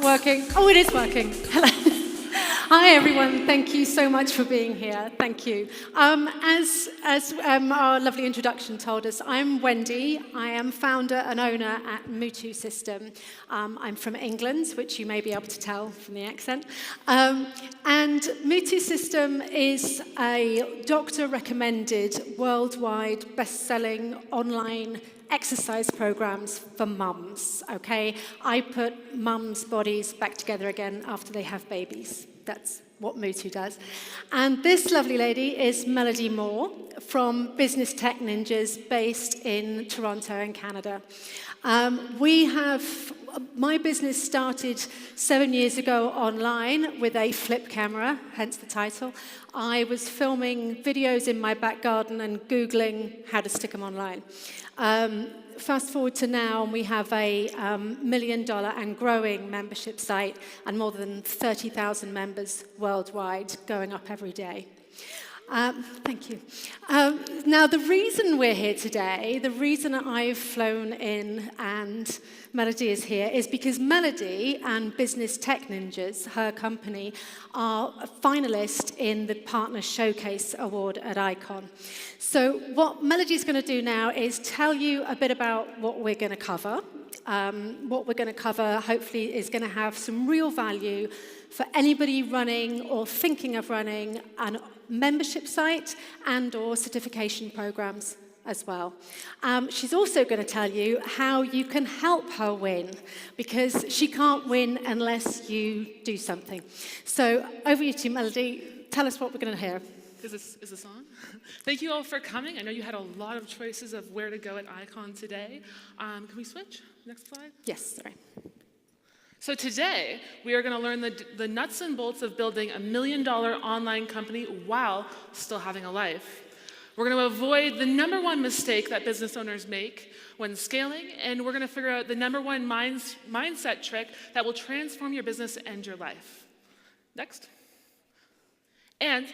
that working? Oh, it is working. Hello. Hi, everyone. Thank you so much for being here. Thank you. As our lovely introduction told us, I'm Wendy. I am founder and owner at Mutu System. I'm from England, which you may be able to tell from the accent. And Mutu System is a doctor-recommended, worldwide, best-selling online exercise programs for mums, okay? I put mums' bodies back together again after they have babies. That's what Mutu does. And this lovely lady is Melodie from Business Tech Ninjas based in Toronto in Canada. My business started 7 years ago online with a flip camera, hence the title. I was filming videos in my back garden and Googling how to stick them online. Fast forward to now, and we have a $1 million and growing membership site and more than 30,000 members worldwide going up every day. Thank you. Now, the reason we're here today, the reason I've flown in and Melodie is here is because Melodie and Business Tech Ninjas, her company, are a finalist in the Partner Showcase Award at Icon. So what Melodie's going to do now is tell you a bit about what we're going to cover. What we're going to cover, hopefully, is going to have some real value for anybody running or thinking of running an membership site and or certification programs as well. She's also going to tell you how you can help her win, because she can't win unless you do something. So over to you, Melodie. Tell us what we're going to hear. Is this on? Thank you all for coming. I know you had a lot of choices of where to go at Icon today. Can we switch? Next slide. Yes, sorry. So today, we are going to learn the nuts and bolts of building a $1 million online company while still having a life. We're going to avoid the #1 mistake that business owners make when scaling, and we're going to figure out the #1 mindset trick that will transform your business and your life. Next. And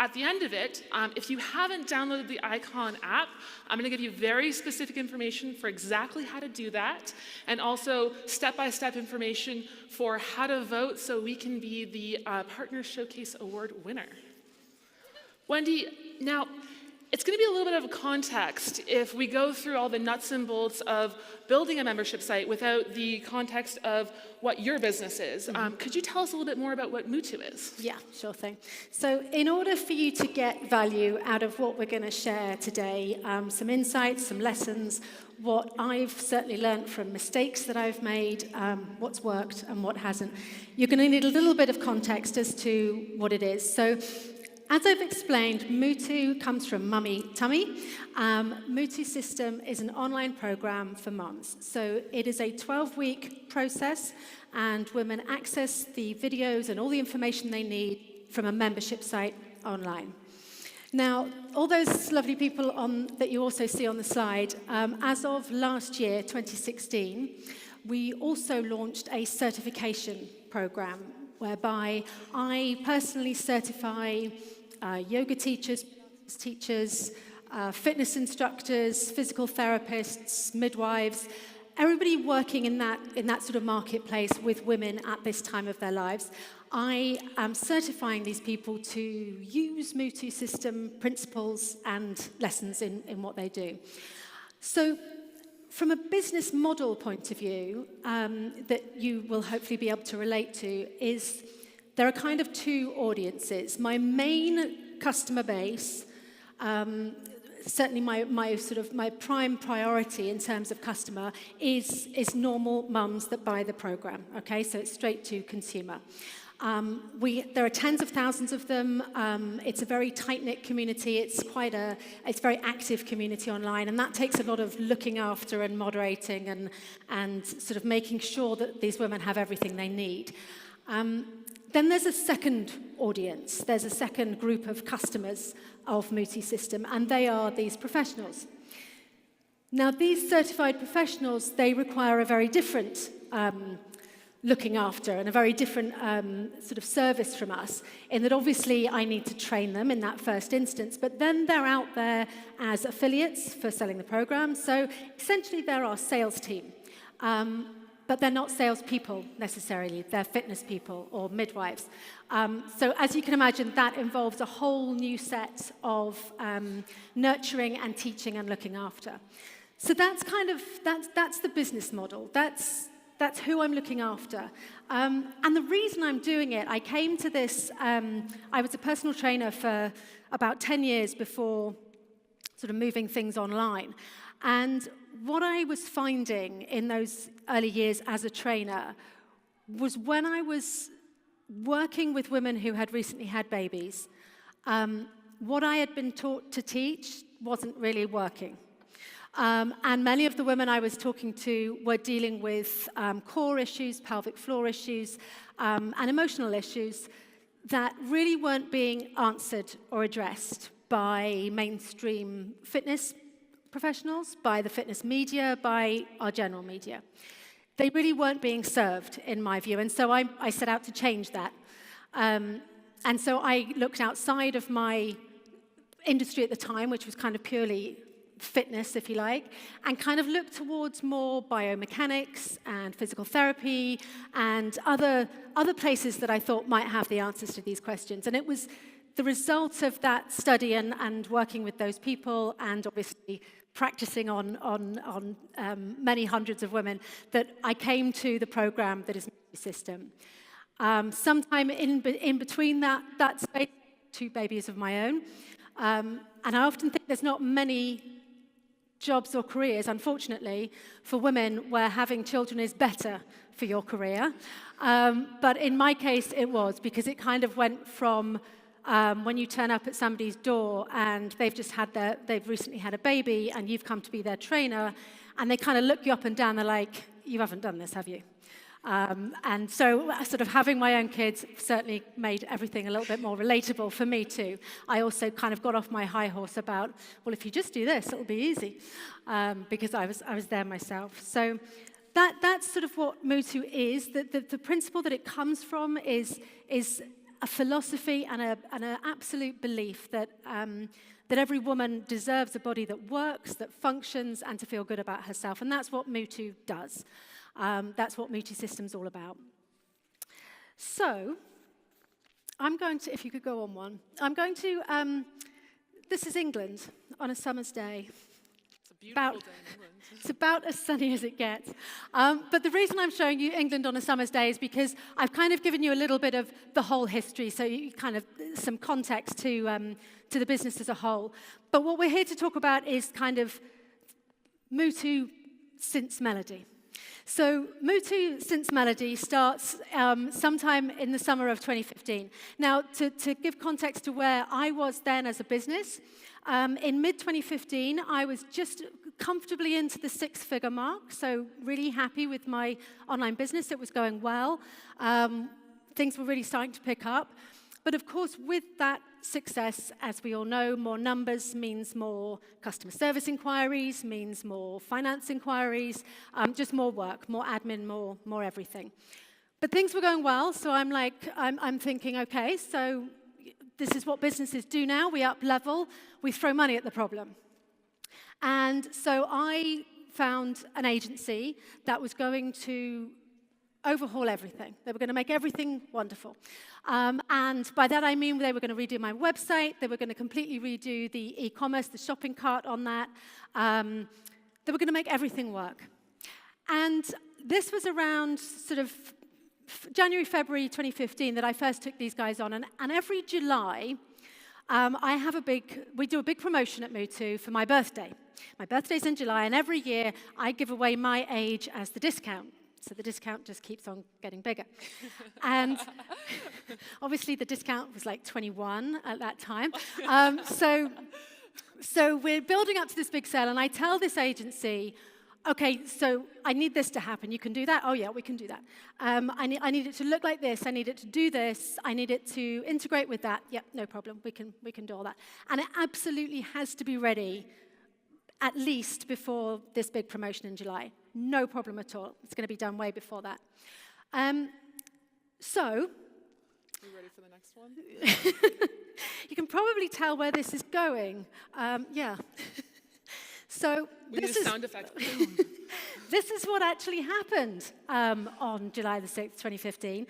at the end of it, if you haven't downloaded the Icon app, I'm going to give you very specific information for exactly how to do that, and also step-by-step information for how to vote so we can be the Partner Showcase Award winner. Wendy, now, it's going to be a little bit of a context if we go through all the nuts and bolts of building a membership site without the context of what your business is. Could you tell us a little bit more about what Mutu is? Yeah, sure thing. So in order for you to get value out of what we're going to share today, some insights, some lessons, what I've certainly learned from mistakes that I've made, what's worked and what hasn't, you're going to need a little bit of context as to what it is. So as I've explained, Mutu comes from Mummy Tummy. Mutu System is an online program for mums. So it is a 12-week process, and women access the videos and all the information they need from a membership site online. Now, all those lovely people that you also see on the slide, as of last year, 2016, we also launched a certification program whereby I personally certify yoga teachers, fitness instructors, physical therapists, midwives, everybody working in that sort of marketplace with women at this time of their lives. I am certifying these people to use Mutu System principles and lessons in what they do. So from a business model point of view, that you will hopefully be able to relate to is there are kind of two audiences. My main customer base, certainly my prime priority in terms of customer is normal mums that buy the program. Okay, so it's straight to consumer. There are tens of thousands of them. It's a very tight-knit community. It's a very active community online, and that takes a lot of looking after and moderating and sort of making sure that these women have everything they need. Then there's a second audience. There's a second group of customers of Mutu System, and they are these professionals. Now, these certified professionals, they require a very different looking after and a very different sort of service from us, in that obviously I need to train them in that first instance, but then they're out there as affiliates for selling the program. So essentially they're our sales team. but they're not salespeople necessarily. They're fitness people or midwives. So as you can imagine, that involves a whole new set of nurturing and teaching and looking after. So that's that's the business model. That's who I'm looking after. And the reason I'm doing it, I came to this, I was a personal trainer for about 10 years before sort of moving things online. And what I was finding in those early years as a trainer was when I was working with women who had recently had babies, what I had been taught to teach wasn't really working. And many of the women I was talking to were dealing with core issues, pelvic floor issues, and emotional issues that really weren't being answered or addressed by mainstream fitness professionals, by the fitness media, by our general media. They really weren't being served, in my view, and so I set out to change that. And so I looked outside of my industry at the time, which was kind of purely fitness, if you like, and kind of looked towards more biomechanics and physical therapy and other places that I thought might have the answers to these questions. And it was the result of that study and working with those people and obviously practicing on many hundreds of women that I came to the program that is Memebe System. Sometime in between that space, 2 babies of my own. And I often think there's not many jobs or careers, unfortunately, for women where having children is better for your career. But in my case, it was, because it kind of went from when you turn up at somebody's door and they've recently had a baby and you've come to be their trainer, and they kind of look you up and down, they're like, you haven't done this, have you? And so sort of having my own kids certainly made everything a little bit more relatable for me too. I also kind of got off my high horse about, well, if you just do this, it'll be easy, because I was there myself. So that's sort of what Mutu is. The principle that it comes from is a philosophy and an absolute belief that every woman deserves a body that works, that functions, and to feel good about herself. And that's what Mutu does. That's what Memebe System's all about. So, I'm going to, if you could go on one, I'm going to, this is England on a summer's day. It's a beautiful day in England. It's about as sunny as it gets. But the reason I'm showing you England on a summer's day is because I've kind of given you a little bit of the whole history, so you kind of some context to the business as a whole. But what we're here to talk about is kind of Mutu since Melodie. So Mutu since Melodie starts sometime in the summer of 2015. Now, to give context to where I was then as a business, in mid-2015, I was just comfortably into the 6-figure mark, so really happy with my online business. It was going well. Things were really starting to pick up. But of course, with that success, as we all know, more numbers means more customer service inquiries, means more finance inquiries, just more work, more admin, more everything. But things were going well, so I'm thinking, okay, so this is what businesses do now. We up level, we throw money at the problem. And so I found an agency that was going to overhaul everything. They were going to make everything wonderful. And by that I mean they were going to redo my website, they were going to completely redo the e-commerce, the shopping cart on that. They were going to make everything work. And this was around sort of January, February 2015 that I first took these guys on. And every July, we do a big promotion at Mutu for my birthday. My birthday's in July, and every year I give away my age as the discount. So the discount just keeps on getting bigger. And obviously the discount was like 21 at that time. So we're building up to this big sale, and I tell this agency, okay, so I need this to happen. You can do that? Oh, yeah, we can do that. I need it to look like this. I need it to do this. I need it to integrate with that. Yep, no problem. We can do all that. And it absolutely has to be ready at least before this big promotion in July. No problem at all. It's going to be done way before that. So... Are you ready for the next one? You can probably tell where this is going. Yeah. So we need a sound effect. this is what actually happened on July the 6th, 2015.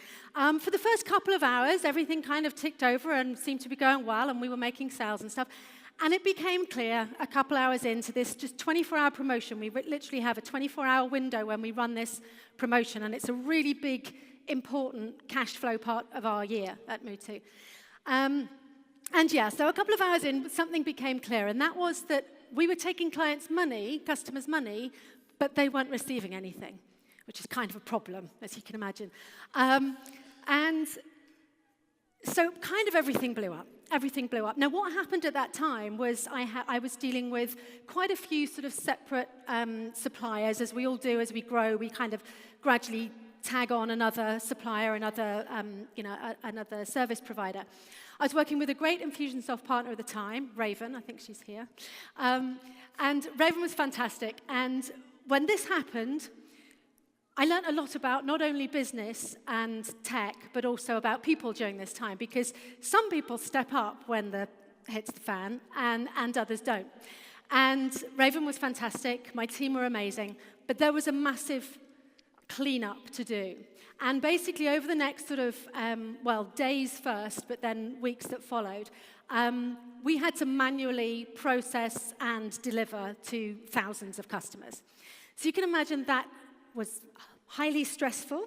For the first couple of hours, everything kind of ticked over and seemed to be going well, and we were making sales and stuff. And it became clear a couple hours into this just 24-hour promotion. We literally have a 24-hour window when we run this promotion, and it's a really big, important cash flow part of our year at Mutu. And yeah, so a couple of hours in, something became clear, and that was that we were taking clients' money, customers' money, but they weren't receiving anything, which is kind of a problem, as you can imagine. And so kind of everything blew up. Everything blew up. Now, what happened at that time was I was dealing with quite a few sort of separate suppliers. As we all do, as we grow, we kind of gradually tag on another supplier, another service provider. I was working with a great Infusionsoft partner at the time, Raven. I think she's here. And Raven was fantastic. And when this happened, I learned a lot about not only business and tech, but also about people during this time, because some people step up when the hits the fan, and others don't. And Raven was fantastic. My team were amazing. But there was a massive cleanup to do. And basically, over the next sort of, days first, but then weeks that followed, we had to manually process and deliver to thousands of customers. So you can imagine that was highly stressful.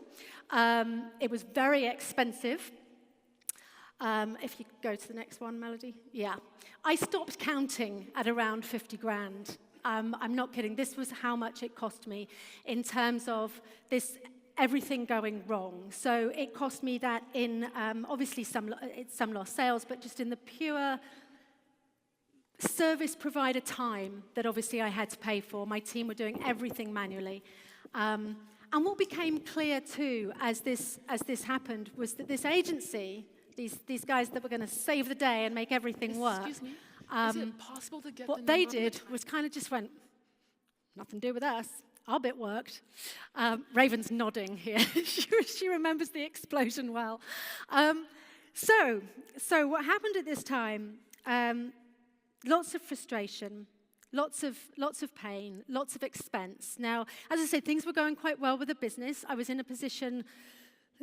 It was very expensive. If you go to the next one, Melodie. Yeah. I stopped counting at around 50 grand. I'm not kidding. This was how much it cost me in terms of everything going wrong. So it cost me that in, obviously, some lost sales, but just in the pure service provider time that obviously I had to pay for. My team were doing everything manually. And what became clear, too, as this happened, was that this agency, these guys that were going to save the day and make everything work, excuse me, is it possible to get what they did was kind of just went, nothing to do with us. Our bit worked. Raven's nodding here. she remembers the explosion well. So what happened at this time, lots of frustration, lots of pain, lots of expense. Now, as I said, things were going quite well with the business. I was in a position,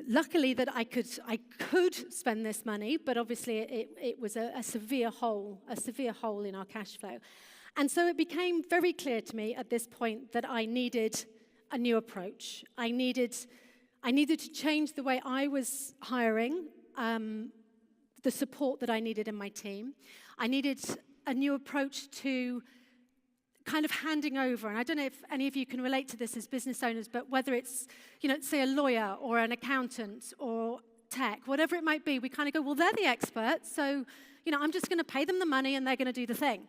luckily, that I could spend this money, but obviously it was a severe hole in our cash flow. And so it became very clear to me at this point that I needed a new approach. I needed to change the way I was hiring, the support that I needed in my team. I needed a new approach to kind of handing over, and I don't know if any of you can relate to this as business owners, but whether it's, say a lawyer or an accountant or tech, whatever it might be, we kind of go, well, they're the experts, so, I'm just going to pay them the money and they're going to do the thing.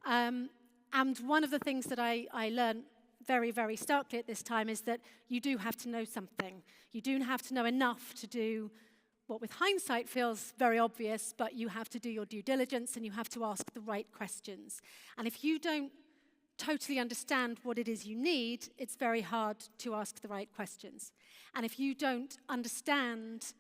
And one of the things that I learned very, very starkly at this time is that you do have to know something. You do have to know enough to do what with hindsight feels very obvious, but you have to do your due diligence and you have to ask the right questions. And if you don't totally understand what it is you need, it's very hard to ask the right questions. And if you don't understand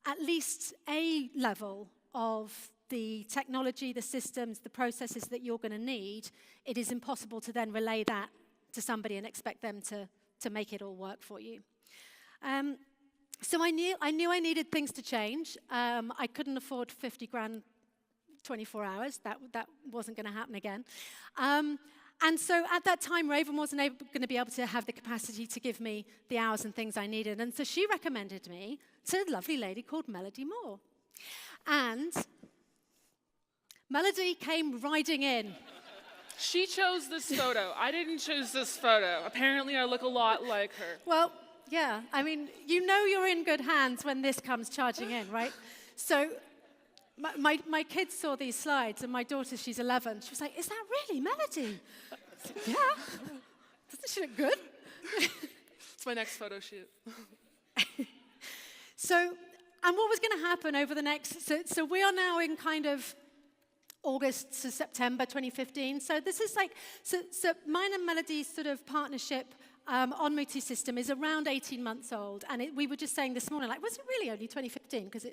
at least a level of the technology, the systems, the processes that you're going to need, it is impossible to then relay that to somebody and expect them to make it all work for you. So I knew I needed things to change. I couldn't afford 50 grand 24 hours. That wasn't going to happen again. And so at that time, Raven wasn't going to be able to have the capacity to give me the hours and things I needed. And so she recommended me to a lovely lady called Melodie Moore. And Melodie came riding in. She chose this photo. I didn't choose this photo. Apparently, I look a lot like her. Well, yeah. I mean, you're in good hands when this comes charging in, right? So my kids saw these slides, and my daughter, she's 11. She was like, "Is that really Melodie?" I said, "Yeah. Doesn't she look good?" It's my next photo shoot. And what was going to happen over the next... So we are now in kind of August to September 2015. So this is like... So mine and Melodie's sort of partnership on Mutu System is around 18 months old. And we were just saying this morning, like, was it really only 2015? Because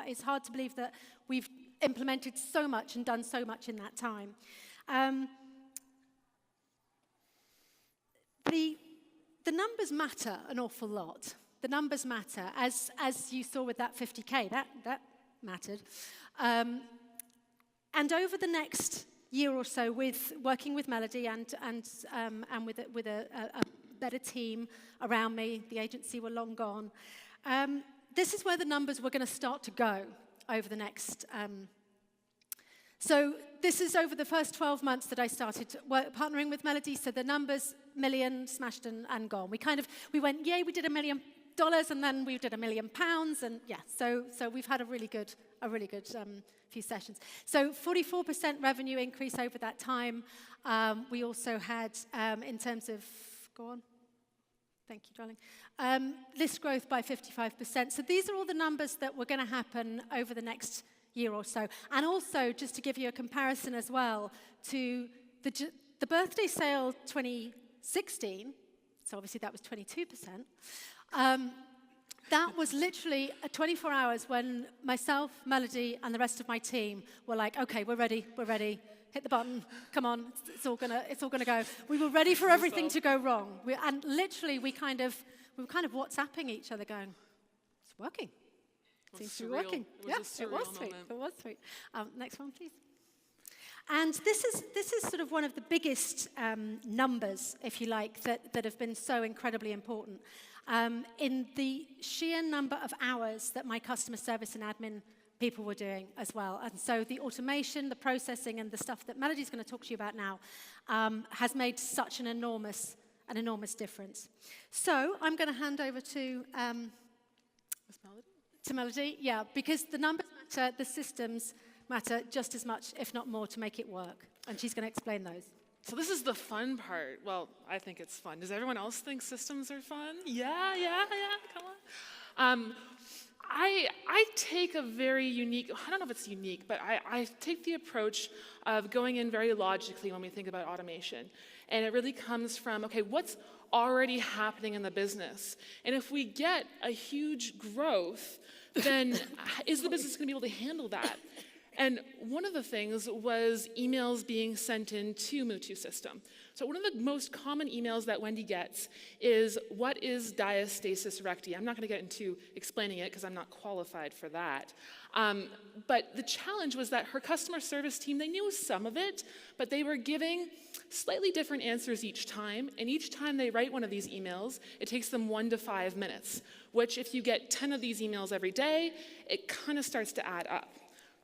it's hard to believe that we've implemented so much and done so much in that time. the numbers matter an awful lot. The numbers matter, as you saw with that 50K, that mattered. And over the next year or so, with working with Melodie and with a better team around me, the agency were long gone. This is where the numbers were going to start to go over the next. So this is over the first 12 months that I started partnering with Melodie. So the numbers, million, smashed and gone. We went, yay, we did $1 million, and then we did £1 million, and yeah. So we've had a really good few sessions. So 44% revenue increase over that time. We also had, in terms of, go on. Thank you, darling. List growth by 55%. So these are all the numbers that were going to happen over the next year or so. And also, just to give you a comparison as well, to the birthday sale 2016, so obviously that was 22%, that was literally 24 hours when myself, Melodie, and the rest of my team were like, okay, we're ready, hit the button, come on, it's all gonna go. We were ready for everything to go wrong. And literally, we were kind of WhatsApping each other going, it's working. Seems to be working. It was sweet. It was sweet. Next one, please. And this is sort of one of the biggest numbers, if you like, that have been so incredibly important in the sheer number of hours that my customer service and admin people were doing as well. And so the automation, the processing, and the stuff that Melodie's going to talk to you about now has made such an enormous difference. So I'm going to hand over to Melodie? To Melodie, yeah, because the numbers matter, the systems matter just as much, if not more, to make it work. And she's going to explain those. So this is the fun part. Well, I think it's fun. Does everyone else think systems are fun? Yeah, come on. I take a very unique, I don't know if it's unique, but I take the approach of going in very logically when we think about automation. And it really comes from, okay, what's already happening in the business? And if we get a huge growth, then is the business going to be able to handle that? And one of the things was emails being sent into Mutu system. So one of the most common emails that Wendy gets is, what is diastasis recti? I'm not going to get into explaining it because I'm not qualified for that. But the challenge was that her customer service team, they knew some of it, but they were giving slightly different answers each time. And each time they write one of these emails, it takes them 1 to 5 minutes, which if you get 10 of these emails every day, it kind of starts to add up.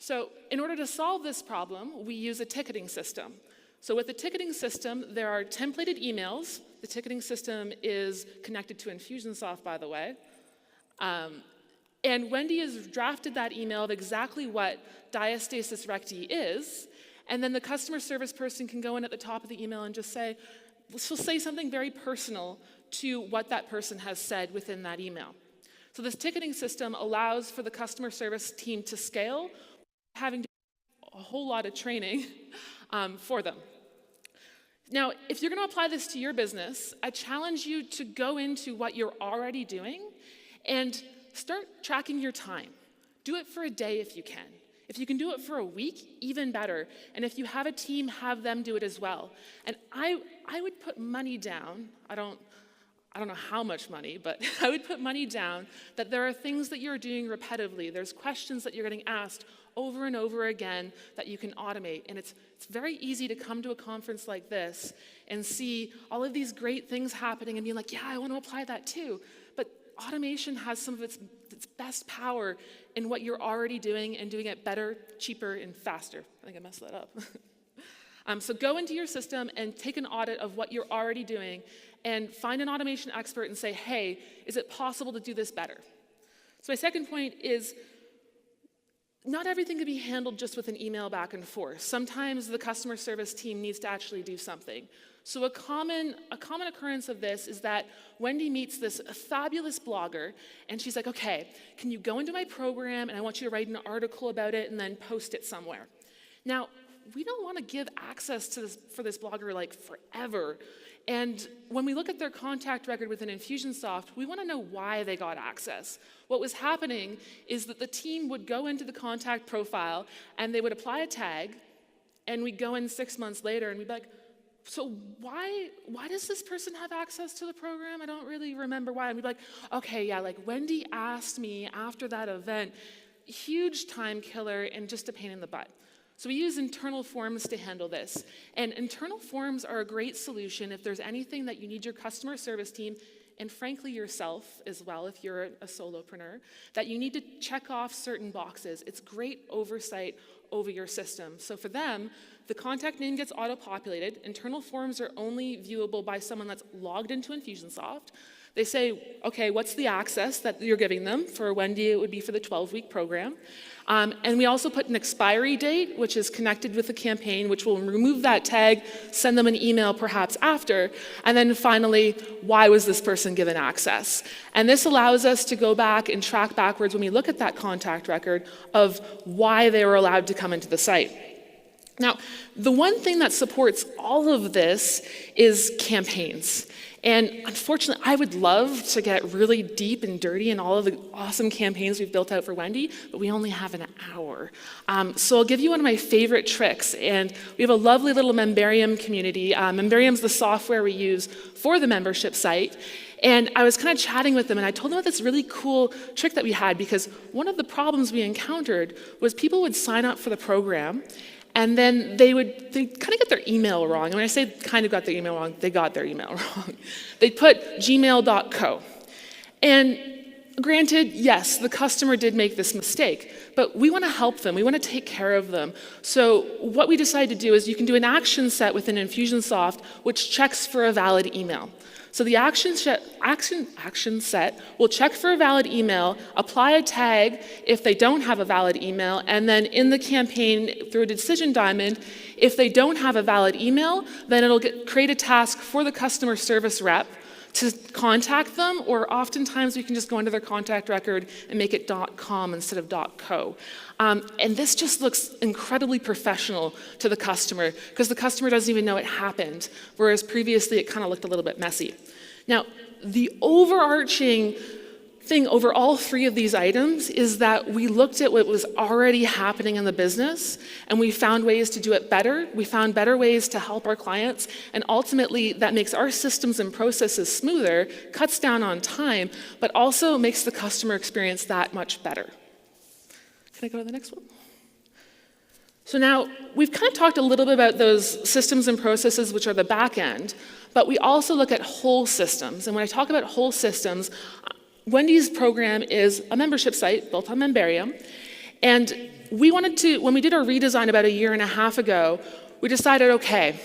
So in order to solve this problem, we use a ticketing system. So with the ticketing system, there are templated emails. The ticketing system is connected to Infusionsoft, by the way. And Wendy has drafted that email of exactly what diastasis recti is, and then the customer service person can go in at the top of the email and just say, she'll say something very personal to what that person has said within that email. So this ticketing system allows for the customer service team to scale, having to do a whole lot of training for them. Now, if you're going to apply this to your business, I challenge you to go into what you're already doing and start tracking your time. Do it for a day if you can. If you can do it for a week, even better. And if you have a team, have them do it as well. And I would put money down. I don't know how much money, but I would put money down that there are things that you're doing repetitively. There's questions that you're getting asked over and over again that you can automate. And it's very easy to come to a conference like this and see all of these great things happening and be like, yeah, I want to apply that too. But automation has some of its best power in what you're already doing and doing it better, cheaper, and faster. I think I messed that up. So go into your system and take an audit of what you're already doing and find an automation expert and say, hey, is it possible to do this better? So my second point is, not everything can be handled just with an email back and forth. Sometimes the customer service team needs to actually do something. So a common occurrence of this is that Wendy meets this fabulous blogger, and she's like, okay, can you go into my program, and I want you to write an article about it and then post it somewhere. Now, we don't want to give access to for this blogger like forever. And when we look at their contact record within Infusionsoft, we want to know why they got access. What was happening is that the team would go into the contact profile and they would apply a tag, and we'd go in 6 months later and we'd be like, so why does this person have access to the program? I don't really remember why. And we'd be like, okay, yeah, like Wendy asked me after that event, huge time killer and just a pain in the butt. So we use internal forms to handle this. And internal forms are a great solution if there's anything that you need your customer service team, and frankly yourself as well if you're a solopreneur, that you need to check off certain boxes. It's great oversight over your system. So for them, the contact name gets auto-populated. Internal forms are only viewable by someone that's logged into Infusionsoft. They say, okay, what's the access that you're giving them? For Wendy, it would be for the 12-week program. And we also put an expiry date, which is connected with the campaign, which will remove that tag, send them an email perhaps after, and then finally, why was this person given access? And this allows us to go back and track backwards when we look at that contact record of why they were allowed to come into the site. Now, the one thing that supports all of this is campaigns. And unfortunately, I would love to get really deep and dirty in all of the awesome campaigns we've built out for Wendy, but we only have an hour. So I'll give you one of my favorite tricks. And we have a lovely little Membarium community. Membarium's the software we use for the membership site. And I was kind of chatting with them, and I told them about this really cool trick that we had, because one of the problems we encountered was people would sign up for the program, and then they kind of get their email wrong. And when I say kind of got their email wrong, they got their email wrong. They'd put gmail.co. And granted, yes, the customer did make this mistake, but we want to help them. We want to take care of them. So what we decided to do is you can do an action set within Infusionsoft, which checks for a valid email. So the action set will check for a valid email, apply a tag if they don't have a valid email, and then in the campaign through a decision diamond, if they don't have a valid email, then it'll create a task for the customer service rep to contact them, or oftentimes we can just go into their contact record and make it .com instead of .co. And this just looks incredibly professional to the customer, because the customer doesn't even know it happened, whereas previously it kind of looked a little bit messy. Now, the overarching thing over all three of these items is that we looked at what was already happening in the business, and we found ways to do it better. We found better ways to help our clients, and ultimately that makes our systems and processes smoother, cuts down on time, but also makes the customer experience that much better. Can I go to the next one? So now, we've kind of talked a little bit about those systems and processes, which are the back end, but we also look at whole systems. And when I talk about whole systems, Wendy's program is a membership site built on Membarium. And we wanted to, when we did our redesign about 1.5 years ago, we decided, okay,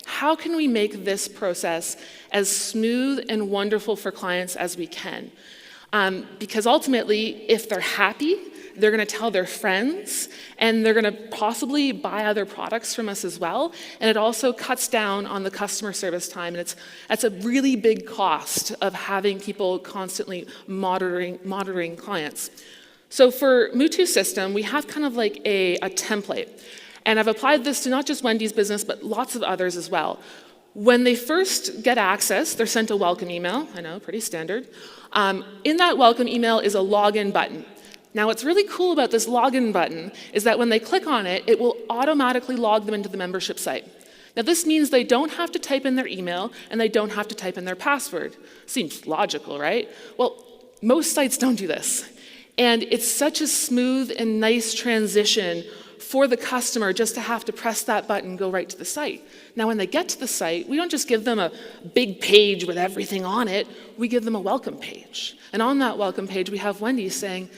how can we make this process as smooth and wonderful for clients as we can? Because ultimately, if they're happy, they're going to tell their friends, and they're going to possibly buy other products from us as well. And it also cuts down on the customer service time. And that's a really big cost of having people constantly monitoring clients. So for Mutu system, we have kind of like a template. And I've applied this to not just Wendy's business, but lots of others as well. When they first get access, they're sent a welcome email. I know, pretty standard. In that welcome email is a login button. Now, what's really cool about this login button is that when they click on it, it will automatically log them into the membership site. Now, this means they don't have to type in their email, and they don't have to type in their password. Seems logical, right? Well, most sites don't do this. And it's such a smooth and nice transition for the customer just to have to press that button and go right to the site. Now, when they get to the site, we don't just give them a big page with everything on it. We give them a welcome page. And on that welcome page, we have Wendy saying,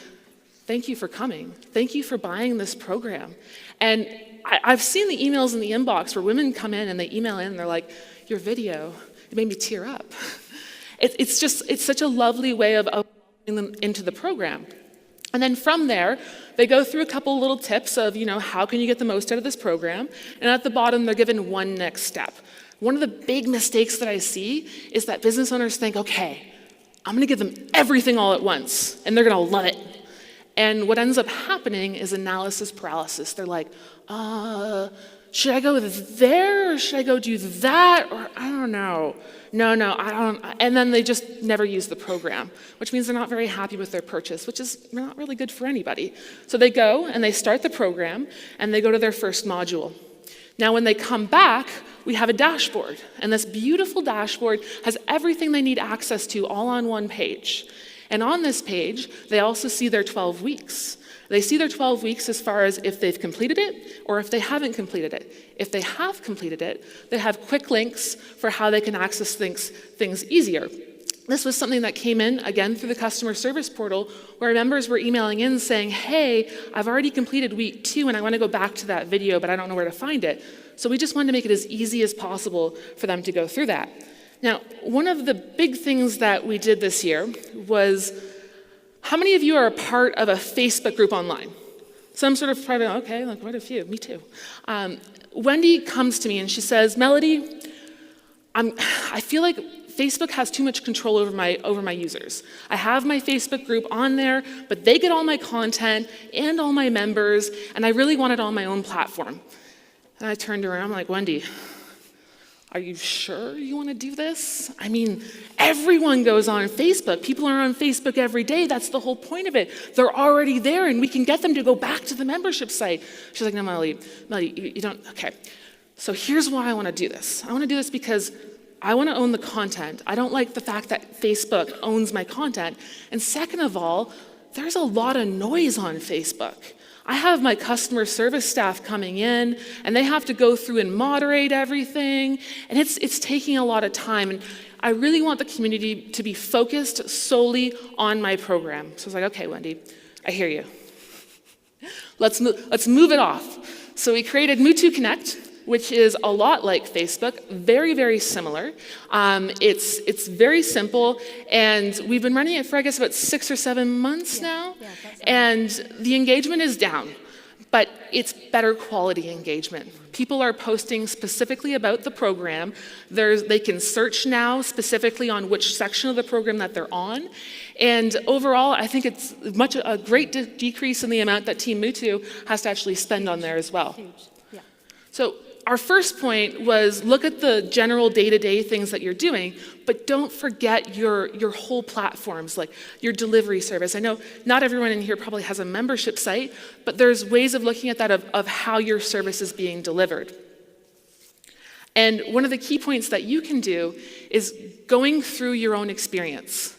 "Thank you for coming. Thank you for buying this program." And I've seen the emails in the inbox where women come in and they email in and they're like, "Your video, it made me tear up." It's such a lovely way of welcoming them into the program. And then from there, they go through a couple little tips of, how can you get the most out of this program? And at the bottom, they're given one next step. One of the big mistakes that I see is that business owners think, okay, I'm gonna give them everything all at once, and they're gonna love it. And what ends up happening is analysis paralysis. They're like, should I go there, or should I go do that? Or I don't know. No, I don't. And then they just never use the program, which means they're not very happy with their purchase, which is not really good for anybody. So they go and they start the program, and they go to their first module. Now, when they come back, we have a dashboard. And this beautiful dashboard has everything they need access to all on one page. And on this page, they also see their 12 weeks. They see their 12 weeks as far as if they've completed it or if they haven't completed it. If they have completed it, they have quick links for how they can access things easier. This was something that came in, again, through the customer service portal, where members were emailing in saying, hey, I've already completed week 2 and I want to go back to that video, but I don't know where to find it. So we just wanted to make it as easy as possible for them to go through that. Now, one of the big things that we did this year was, how many of you are a part of a Facebook group online? Some sort of private, okay, like quite a few, me too. Wendy comes to me and she says, Melodie, I feel like Facebook has too much control over my users. I have my Facebook group on there, but they get all my content and all my members, and I really want it on my own platform. And I turned to her and I'm like, Wendy, are you sure you want to do this? I mean, everyone goes on Facebook. People are on Facebook every day. That's the whole point of it. They're already there, and we can get them to go back to the membership site. She's like, no, Melody, you don't, okay. So here's why I want to do this. I want to do this because I want to own the content. I don't like the fact that Facebook owns my content. And second of all, there's a lot of noise on Facebook. I have my customer service staff coming in, and they have to go through and moderate everything, and it's taking a lot of time. And I really want the community to be focused solely on my program. So I was like, okay, Wendy, I hear you. Let's move it off. So we created Mutu Connect, which is a lot like Facebook, very, very similar. It's very simple, and we've been running it for, I guess, about 6 or 7 months now, and the engagement is down, but it's better quality engagement. People are posting specifically about the program. They can search now specifically on which section of the program that they're on, and overall, I think it's a great decrease in the amount that Team Mutu has to actually spend on there as well. Huge. Yeah. So our first point was look at the general day-to-day things that you're doing, but don't forget your whole platforms, like your delivery service. I know not everyone in here probably has a membership site, but there's ways of looking at that of how your service is being delivered. And one of the key points that you can do is going through your own experience.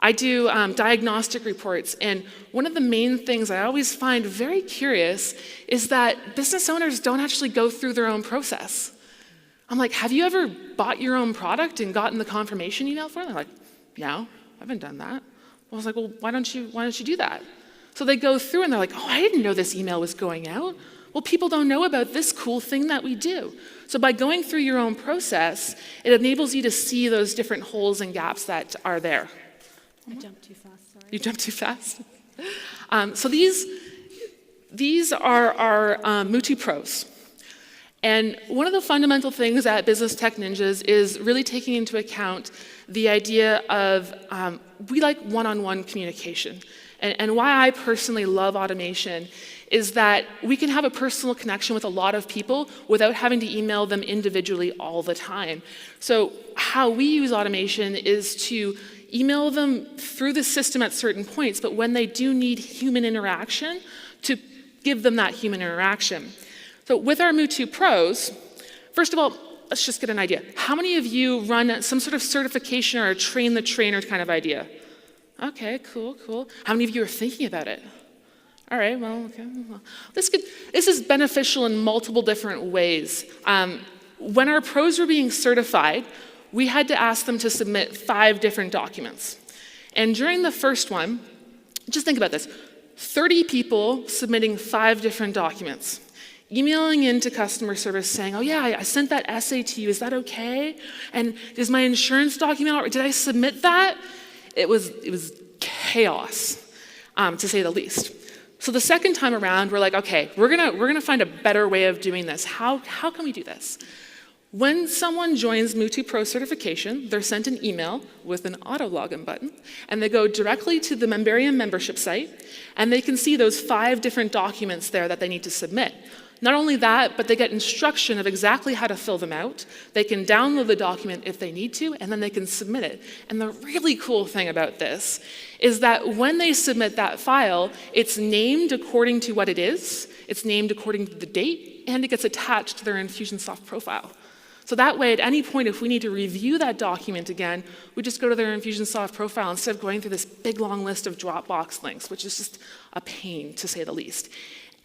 I do diagnostic reports, and one of the main things I always find very curious is that business owners don't actually go through their own process. I'm like, have you ever bought your own product and gotten the confirmation email for it? They're like, no, I haven't done that. I was like, well, why don't you do that? So they go through and they're like, oh, I didn't know this email was going out. Well, people don't know about this cool thing that we do. So by going through your own process, it enables you to see those different holes and gaps that are there. I jumped too fast, sorry. You jumped too fast? So these are our Mutu Pros. And one of the fundamental things at Business Tech Ninjas is really taking into account the idea of we like one-on-one communication. And why I personally love automation is that we can have a personal connection with a lot of people without having to email them individually all the time. So how we use automation is to email them through the system at certain points, but when they do need human interaction, to give them that human interaction. So with our Mutu Pros, first of all, let's just get an idea. How many of you run some sort of certification or a train the trainer kind of idea? Okay, cool. How many of you are thinking about it? All right, well, okay. Well, this is beneficial in multiple different ways. When our pros were being certified, we had to ask them to submit 5 different documents. And during the first one, just think about this, 30 people submitting 5 different documents, emailing into customer service saying, oh yeah, I sent that essay to you, is that okay? And is my insurance document all right? Did I submit that? It was chaos, to say the least. So the second time around, we're like, okay, we're gonna find a better way of doing this. How can we do this? When someone joins Mutu Pro certification, they're sent an email with an auto login button, and they go directly to the Memebe membership site, and they can see those 5 different documents there that they need to submit. Not only that, but they get instruction of exactly how to fill them out. They can download the document if they need to, and then they can submit it. And the really cool thing about this is that when they submit that file, it's named according to what it is, it's named according to the date, and it gets attached to their Infusionsoft profile. So that way, at any point, if we need to review that document again, we just go to their Infusionsoft profile instead of going through this big, long list of Dropbox links, which is just a pain, to say the least.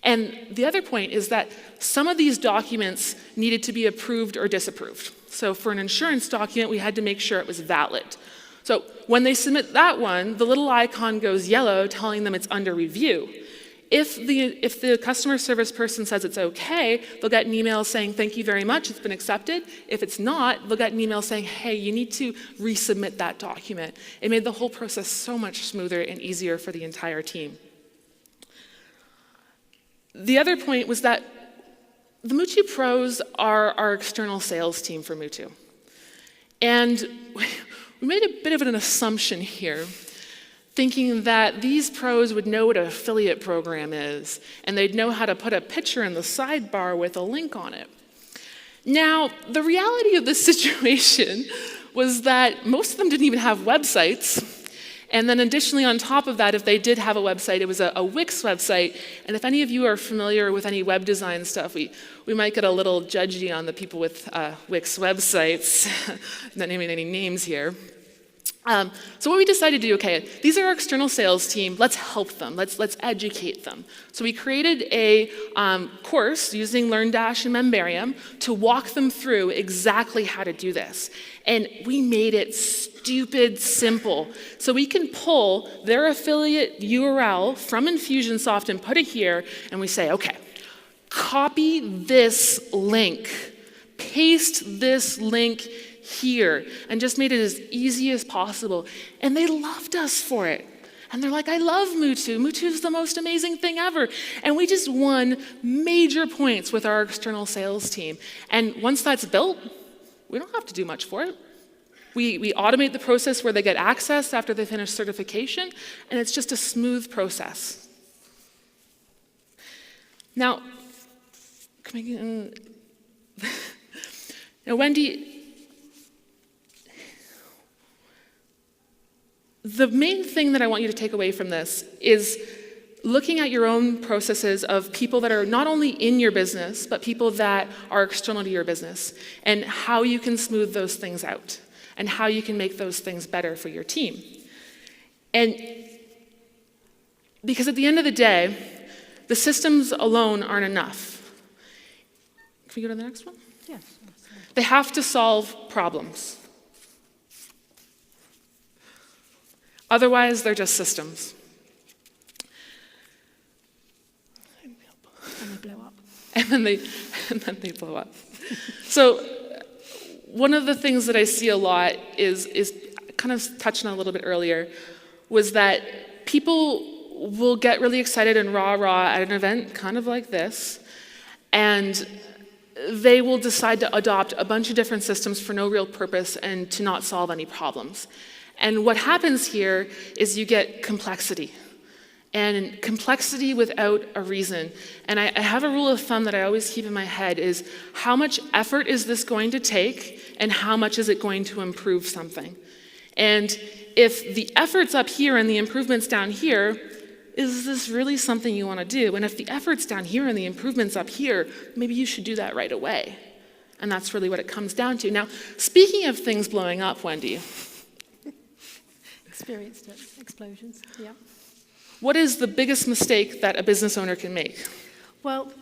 And the other point is that some of these documents needed to be approved or disapproved. So for an insurance document, we had to make sure it was valid. So when they submit that one, the little icon goes yellow, telling them it's under review. If the customer service person says it's okay, they'll get an email saying, thank you very much, it's been accepted. If it's not, they'll get an email saying, hey, you need to resubmit that document. It made the whole process so much smoother and easier for the entire team. The other point was that the Mutu Pros are our external sales team for Mutu. And we made a bit of an assumption here, thinking that these pros would know what an affiliate program is, and they'd know how to put a picture in the sidebar with a link on it. Now, the reality of this situation was that most of them didn't even have websites. And then additionally, on top of that, if they did have a website, it was a Wix website. And if any of you are familiar with any web design stuff, we might get a little judgy on the people with Wix websites. Not naming any names here. So what we decided to do, okay, these are our external sales team, let's help them, let's educate them. So we created a course using LearnDash and Memberium to walk them through exactly how to do this. And we made it stupid simple. So we can pull their affiliate URL from Infusionsoft and put it here, and we say, okay, copy this link, paste this link here, and just made it as easy as possible. And they loved us for it. And they're like, I love Mutu. Mutu is the most amazing thing ever. And we just won major points with our external sales team. And once that's built, we don't have to do much for it. We automate the process where they get access after they finish certification, and it's just a smooth process. Now, Wendy, the main thing that I want you to take away from this is looking at your own processes of people that are not only in your business, but people that are external to your business, and how you can smooth those things out, and how you can make those things better for your team. And because at the end of the day, the systems alone aren't enough. Can we go to the next one? Yes. They have to solve problems. Otherwise, they're just systems. And they blow up. And then they blow up. So one of the things that I see a lot is kind of touched on a little bit earlier, was that people will get really excited and rah-rah at an event kind of like this, and they will decide to adopt a bunch of different systems for no real purpose and to not solve any problems. And what happens here is you get complexity. And complexity without a reason. And I have a rule of thumb that I always keep in my head is how much effort is this going to take and how much is it going to improve something? And if the effort's up here and the improvement's down here, is this really something you want to do? And if the effort's down here and the improvement's up here, maybe you should do that right away. And that's really what it comes down to. Now, speaking of things blowing up, Wendy. Experienced it. Explosions, yeah. What is the biggest mistake that a business owner can make? Well,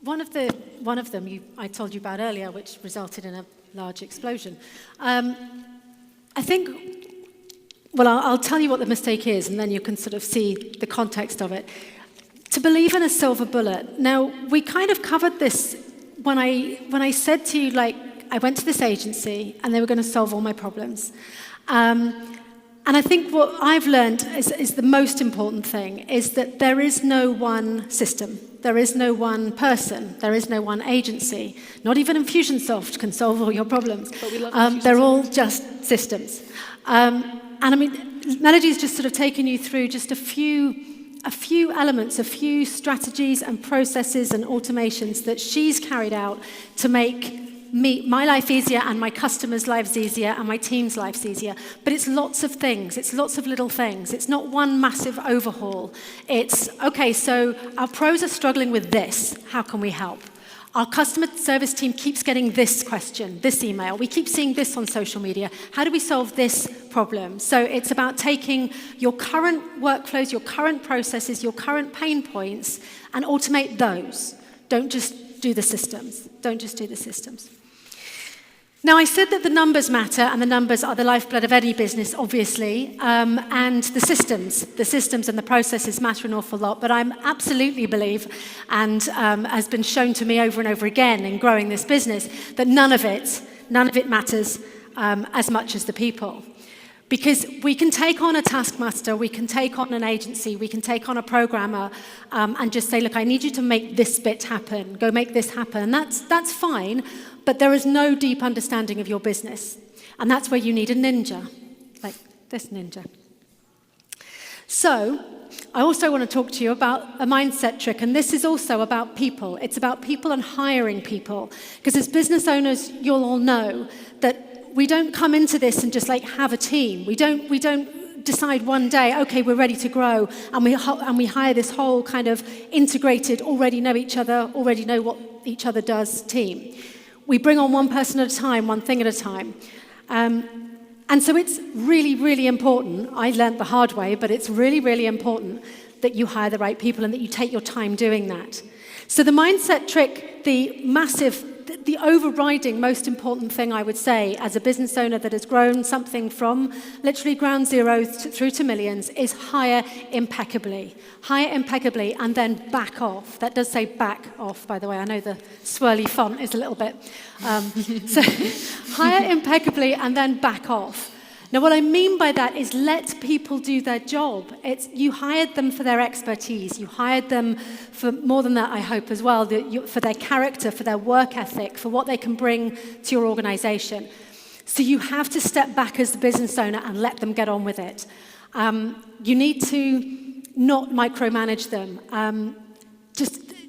one of them I told you about earlier, which resulted in a large explosion. I think, well, I'll tell you what the mistake is, and then you can sort of see the context of it. To believe in a silver bullet. Now, we kind of covered this when I said to you, like, I went to this agency, and they were going to solve all my problems. And I think what I've learned is the most important thing, is that there is no one system. There is no one person. There is no one agency. Not even Infusionsoft can solve all your problems. But we love they're all just systems. And I mean, Melodie's just sort of taken you through just a few elements, a few strategies and processes and automations that she's carried out to make my life easier and my customers' lives easier and my team's lives easier. But it's lots of things. It's lots of little things. It's not one massive overhaul. It's, okay, so our pros are struggling with this. How can we help? Our customer service team keeps getting this question, this email. We keep seeing this on social media. How do we solve this problem? So it's about taking your current workflows, your current processes, your current pain points, and automate those. Don't just do the systems. Don't just do the systems. Now, I said that the numbers matter, and the numbers are the lifeblood of any business, obviously, and the systems and the processes matter an awful lot, but I absolutely believe, and has been shown to me over and over again in growing this business, that none of it matters as much as the people. Because we can take on a taskmaster, we can take on an agency, we can take on a programmer, and just say, look, I need you to make this bit happen, go make this happen, and that's fine. But there is no deep understanding of your business. And that's where you need a ninja, like this ninja. So, I also want to talk to you about a mindset trick, and this is also about people. It's about people and hiring people. Because as business owners, you'll all know that we don't come into this and just like have a team. We don't decide one day, okay, we're ready to grow, and we hire this whole kind of integrated, already know each other, already know what each other does team. We bring on one person at a time, one thing at a time. And so it's really, really important. I learned the hard way, but it's really, really important that you hire the right people and that you take your time doing that. So the mindset trick, the overriding most important thing I would say as a business owner that has grown something from literally ground zero through to millions is hire impeccably. Hire impeccably and then back off. That does say back off, by the way. I know the swirly font is a little bit. So hire impeccably and then back off. Now, what I mean by that is let people do their job. You hired them for their expertise. You hired them for more than that, I hope, as well, for their character, for their work ethic, for what they can bring to your organization. So you have to step back as the business owner and let them get on with it. You need to not micromanage them.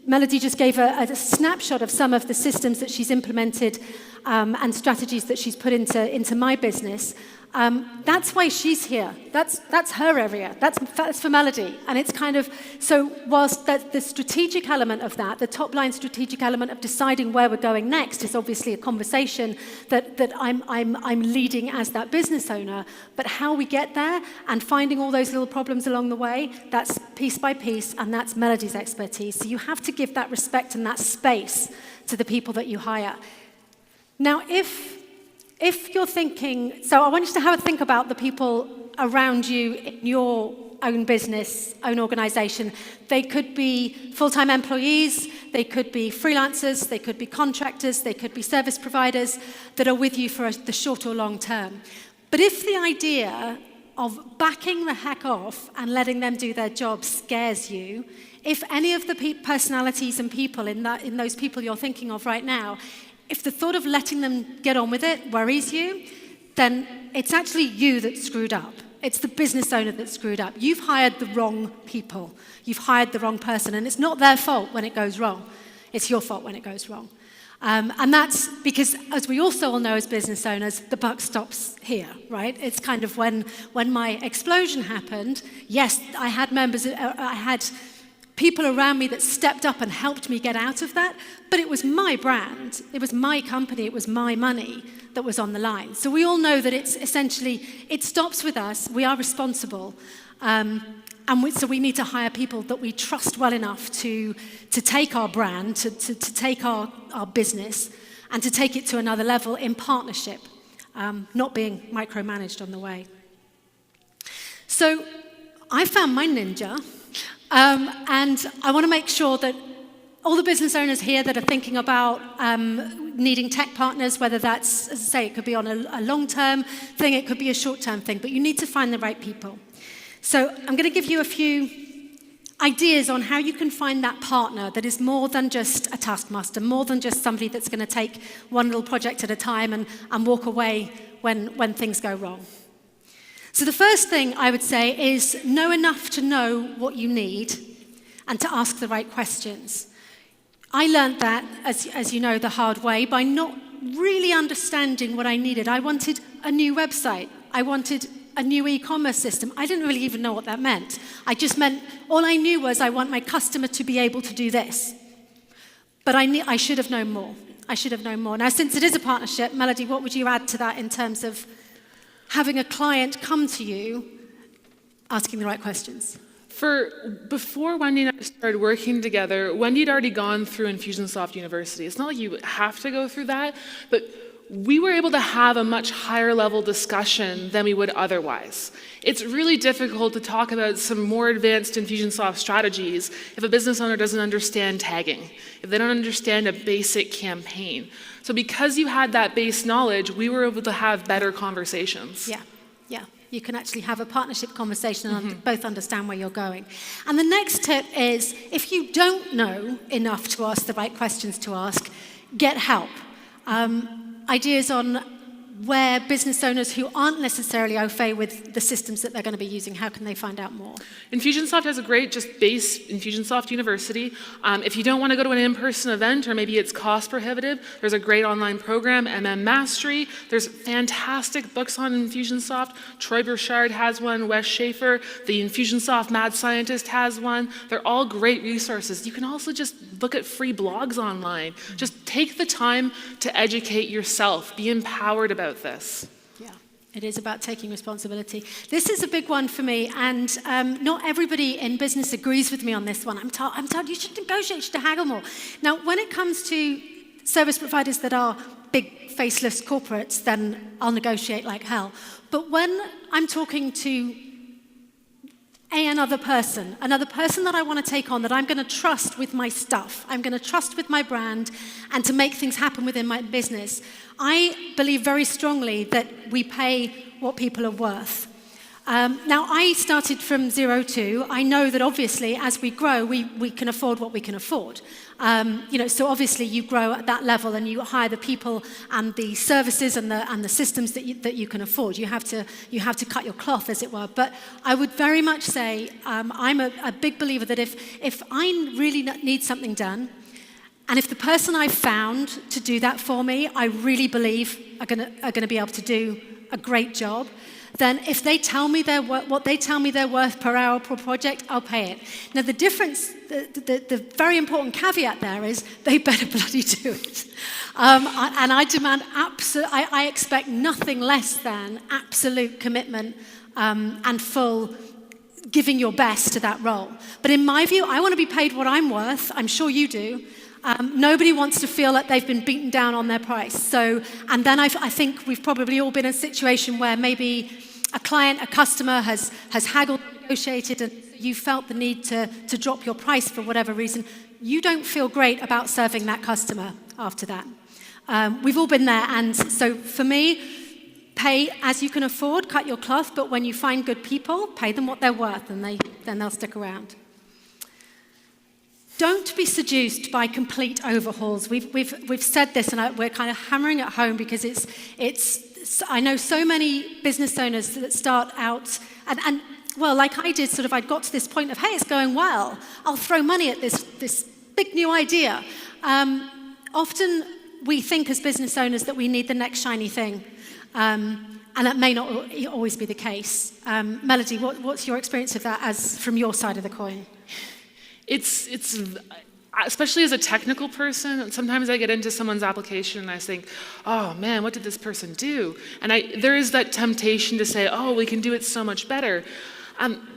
Melodie just gave a snapshot of some of the systems that she's implemented and strategies that she's put into my business. That's why she's here. That's her area. That's for Melodie. And it's kind of, so whilst the strategic element of that, the top line strategic element of deciding where we're going next is obviously a conversation that I'm leading as that business owner, but how we get there and finding all those little problems along the way, that's piece by piece, and that's Melodie's expertise. So you have to give that respect and that space to the people that you hire. Now, if you're thinking, so I want you to have a think about the people around you in your own business, own organization. They could be full-time employees, they could be freelancers, they could be contractors, they could be service providers that are with you for the short or long term. But if the idea of backing the heck off and letting them do their job scares you, if any of the personalities and people in those people you're thinking of right now, if the thought of letting them get on with it worries you, then it's actually you that's screwed up. It's the business owner that's screwed up. You've hired the wrong people. You've hired the wrong person, and it's not their fault when it goes wrong. It's your fault when it goes wrong. And that's because, as we also all know as business owners, the buck stops here, right? It's kind of when my explosion happened, yes, I had people around me that stepped up and helped me get out of that, but it was my brand, it was my company, it was my money that was on the line. So we all know that it's essentially, it stops with us, we are responsible, so we need to hire people that we trust well enough to take our brand, to take our business, and to take it to another level in partnership, not being micromanaged on the way. So I found my ninja. And I want to make sure that all the business owners here that are thinking about needing tech partners, whether that's, as I say, it could be on a long-term thing, it could be a short-term thing, but you need to find the right people. So I'm going to give you a few ideas on how you can find that partner that is more than just a taskmaster, more than just somebody that's going to take one little project at a time and walk away when things go wrong. So the first thing I would say is know enough to know what you need and to ask the right questions. I learned that, as you know, the hard way by not really understanding what I needed. I wanted a new website. I wanted a new e-commerce system. I didn't really even know what that meant. All I knew was I want my customer to be able to do this. but I should have known more. I should have known more. Now, since it is a partnership, Melodie, what would you add to that in terms of having a client come to you asking the right questions? Before Wendy and I started working together, Wendy had already gone through Infusionsoft University. It's not like you have to go through that, but we were able to have a much higher level discussion than we would otherwise. It's really difficult to talk about some more advanced Infusionsoft strategies if a business owner doesn't understand tagging, if they don't understand a basic campaign. So because you had that base knowledge, we were able to have better conversations. Yeah. You can actually have a partnership conversation and both understand where you're going. And the next tip is, if you don't know enough to ask the right questions to ask, get help. Ideas on where business owners who aren't necessarily au fait with the systems that they're going to be using, how can they find out more? Infusionsoft has a great just base Infusionsoft University. If you don't want to go to an in-person event or maybe it's cost prohibitive, there's a great online program, Mastery. There's fantastic books on Infusionsoft. Troy Burchard has one, Wes Schaefer, the Infusionsoft Mad Scientist has one. They're all great resources. You can also just look at free blogs online. Just take the time to educate yourself. Be empowered about this. Yeah, it is about taking responsibility. This is a big one for me, and not everybody in business agrees with me on this one. I'm told you should negotiate, you should haggle more. Now, when it comes to service providers that are big faceless corporates, then I'll negotiate like hell. But when I'm talking to another person that I want to take on, that I'm going to trust with my stuff, I'm going to trust with my brand, and to make things happen within my business, I believe very strongly that we pay what people are worth. Now, I started from 0 to. I know that obviously as we grow, we can afford what we can afford. So obviously you grow at that level and you hire the people and the services and the systems that you can afford. You have to cut your cloth, as it were. But I would very much say I'm a big believer that if I really need something done, and if the person I've found to do that for me, I really believe are going to be able to do a great job, then if they tell me what they tell me they're worth per hour per project, I'll pay it. Now the difference, the very important caveat there is they better bloody do it. And I demand I expect nothing less than absolute commitment and full giving your best to that role. But in my view, I want to be paid what I'm worth. I'm sure you do. Nobody wants to feel that they've been beaten down on their price. So, and then I think we've probably all been in a situation where maybe a client, a customer has haggled, negotiated, and you felt the need to drop your price for whatever reason. You don't feel great about serving that customer after that. We've all been there, and so for me, pay as you can afford, cut your cloth, but when you find good people, pay them what they're worth, and then they'll stick around. Don't be seduced by complete overhauls. We've said this, and we're kind of hammering it home because it's. I know so many business owners that start out and well, like I did, I'd got to this point of, hey, it's going well. I'll throw money at this big new idea. Often we think as business owners that we need the next shiny thing, and that may not always be the case. Melodie, what's your experience of that as from your side of the coin? It's especially as a technical person, sometimes I get into someone's application and I think, oh man, what did this person do? And there is that temptation to say, oh, we can do it so much better.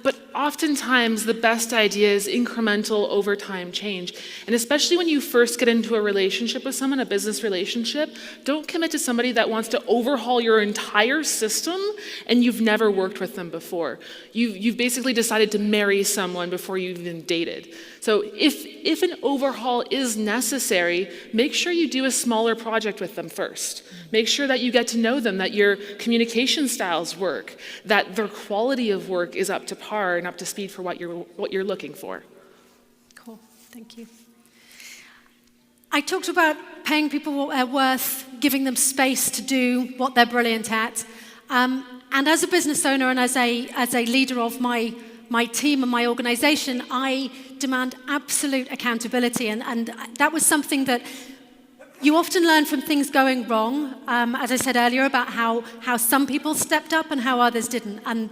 But oftentimes the best idea is incremental over time change. And especially when you first get into a relationship with someone, a business relationship, don't commit to somebody that wants to overhaul your entire system and you've never worked with them before. You've basically decided to marry someone before you've even dated. So if an overhaul is necessary, make sure you do a smaller project with them first. Make sure that you get to know them, that your communication styles work, that their quality of work is up to par and up to speed for what you're looking for. Cool, thank you. I talked about paying people what they're worth, giving them space to do what they're brilliant at. And as a business owner and as a leader of my team and my organization, I demand absolute accountability. And that was something that you often learn from things going wrong, as I said earlier, about how some people stepped up and how others didn't. And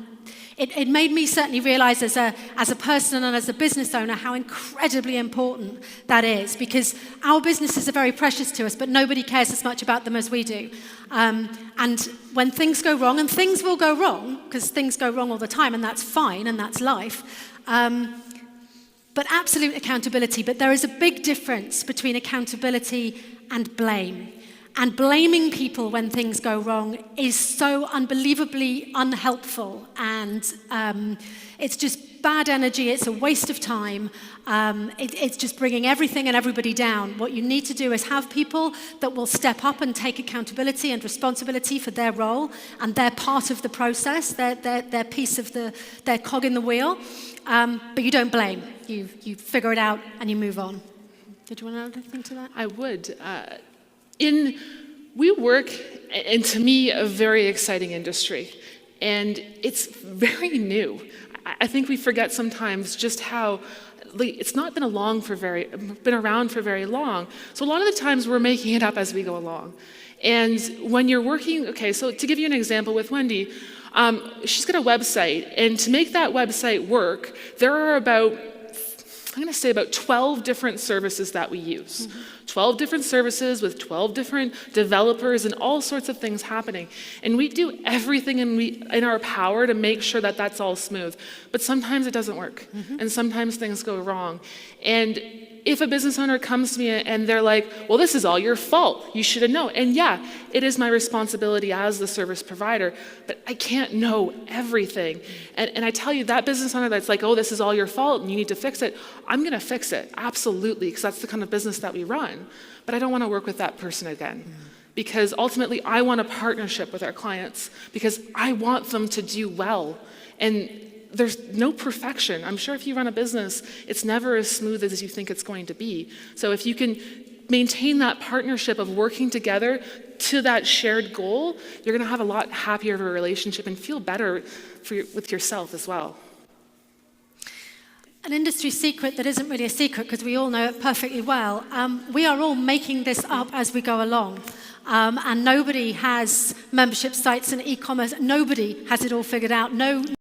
It made me certainly realize as a person and as a business owner how incredibly important that is, because our businesses are very precious to us, but nobody cares as much about them as we do. And when things go wrong, and things will go wrong, because things go wrong all the time, and that's fine, and that's life, but absolute accountability. But there is a big difference between accountability and blame. And blaming people when things go wrong is so unbelievably unhelpful, and it's just bad energy, it's a waste of time, it's just bringing everything and everybody down. What you need to do is have people that will step up and take accountability and responsibility for their role, and they're part of the process, they're piece of their cog in the wheel, but you don't blame. You figure it out and you move on. Did you want to add anything to that? I would. We work, and to me, a very exciting industry, and it's very new. I think we forget sometimes just how it's not been around for very long. So a lot of the times we're making it up as we go along. And when you're working, okay, so to give you an example with Wendy, she's got a website, and to make that website work, there are about 12 different services that we use. 12 different services with 12 different developers and all sorts of things happening. And we do everything in our power to make sure that that's all smooth. But sometimes it doesn't work. And sometimes things go wrong. And if a business owner comes to me and they're like, well, this is all your fault, you should have known. And yeah, it is my responsibility as the service provider, but I can't know everything. And I tell you, that business owner that's like, oh, this is all your fault and you need to fix it, I'm gonna fix it, absolutely, because that's the kind of business that we run. But I don't wanna work with that person again. Because ultimately, I want a partnership with our clients because I want them to do well. And there's no perfection. I'm sure if you run a business, it's never as smooth as you think it's going to be. So if you can maintain that partnership of working together to that shared goal, you're going to have a lot happier of a relationship and feel better with yourself as well. An industry secret that isn't really a secret because we all know it perfectly well. We are all making this up as we go along. And nobody has membership sites and e-commerce. Nobody has it all figured out.